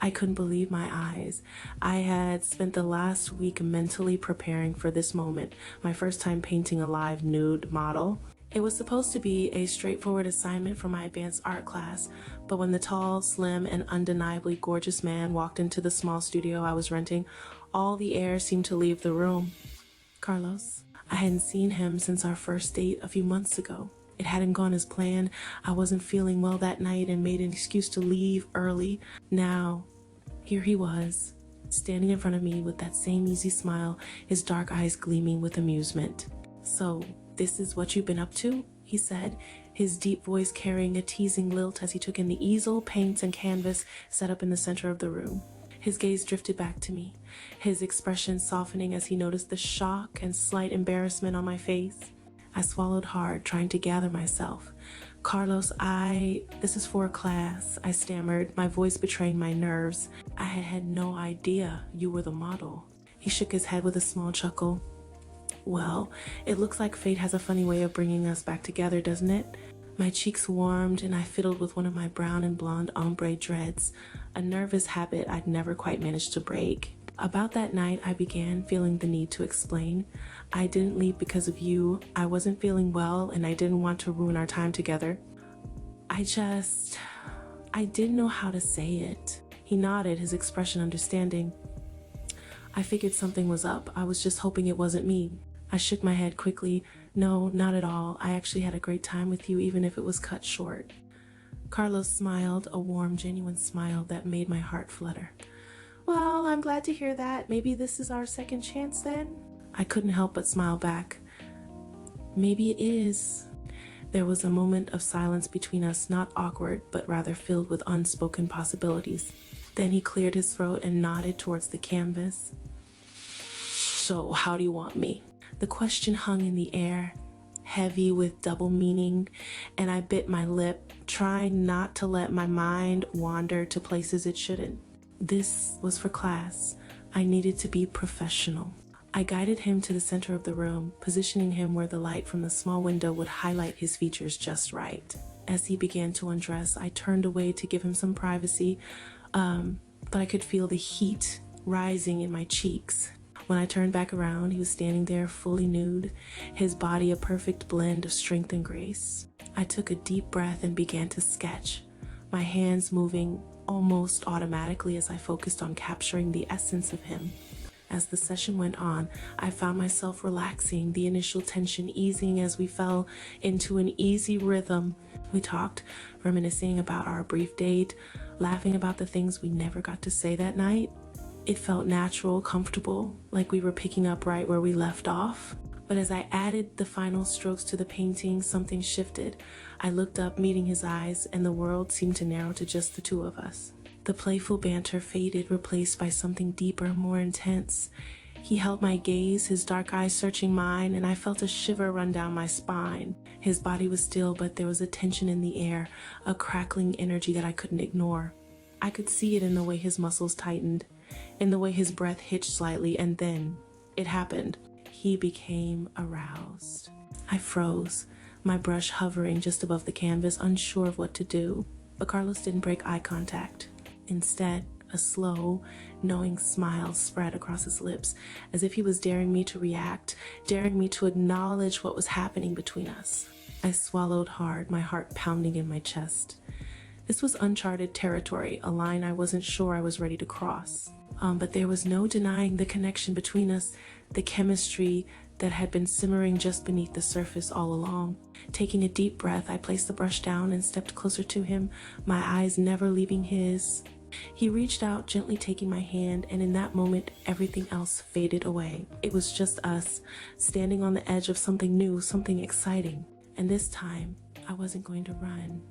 I couldn't believe my eyes. I had spent the last week mentally preparing for this moment, my first time painting a live nude model. It was supposed to be a straightforward assignment for my advanced art class, but when the tall, slim, and undeniably gorgeous man walked into the small studio I was renting, all the air seemed to leave the room. Carlos. I hadn't seen him since our first date a few months ago. It hadn't gone as planned. I wasn't feeling well that night and made an excuse to leave early. Now, here he was, standing in front of me with that same easy smile, his dark eyes gleaming with amusement. "So, this is what you've been up to?" he said, his deep voice carrying a teasing lilt as he took in the easel, paints, and canvas set up in the center of the room. His gaze drifted back to me, his expression softening as he noticed the shock and slight embarrassment on my face. I swallowed hard, trying to gather myself. "Carlos, this is for a class," I stammered, my voice betraying my nerves. "I had no idea you were the model." He shook his head with a small chuckle. "Well, it looks like fate has a funny way of bringing us back together, doesn't it?" My cheeks warmed and I fiddled with one of my brown and blonde ombre dreads, a nervous habit I'd never quite managed to break. About that night, I began feeling the need to explain. "I didn't leave because of you. I wasn't feeling well and I didn't want to ruin our time together. I didn't know how to say it." He nodded, his expression understanding. "I figured something was up. I was just hoping it wasn't me." I shook my head quickly. "No, not at all. I actually had a great time with you, even if it was cut short." Carlos smiled, a warm, genuine smile that made my heart flutter. "Well, I'm glad to hear that. Maybe this is our second chance then?" I couldn't help but smile back. "Maybe it is." There was a moment of silence between us, not awkward, but rather filled with unspoken possibilities. Then he cleared his throat and nodded towards the canvas. "So, how do you want me?" The question hung in the air, heavy with double meaning, and I bit my lip, trying not to let my mind wander to places it shouldn't. This was for class. I needed to be professional. I guided him to the center of the room, positioning him where the light from the small window would highlight his features just right. As he began to undress, I turned away to give him some privacy, but I could feel the heat rising in my cheeks. When I turned back around, he was standing there fully nude, his body a perfect blend of strength and grace. I took a deep breath and began to sketch, my hands moving almost automatically as I focused on capturing the essence of him. As the session went on, I found myself relaxing, the initial tension easing as we fell into an easy rhythm. We talked, reminiscing about our brief date, laughing about the things we never got to say that night. It felt natural, comfortable, like we were picking up right where we left off. But as I added the final strokes to the painting, something shifted. I looked up, meeting his eyes, and the world seemed to narrow to just the two of us. The playful banter faded, replaced by something deeper, more intense. He held my gaze, his dark eyes searching mine, and I felt a shiver run down my spine. His body was still, but there was a tension in the air, a crackling energy that I couldn't ignore. I could see it in the way his muscles tightened, in the way his breath hitched slightly, and then it happened. He became aroused. I froze, my brush hovering just above the canvas, unsure of what to do. But Carlos didn't break eye contact. Instead, a slow, knowing smile spread across his lips, as if he was daring me to react, daring me to acknowledge what was happening between us. I swallowed hard, my heart pounding in my chest. This was uncharted territory, a line I wasn't sure I was ready to cross. But there was no denying the connection between us, the chemistry that had been simmering just beneath the surface all along. Taking a deep breath, I placed the brush down and stepped closer to him, my eyes never leaving his. He reached out, gently taking my hand, and in that moment, everything else faded away. It was just us, standing on the edge of something new, something exciting. And this time, I wasn't going to run.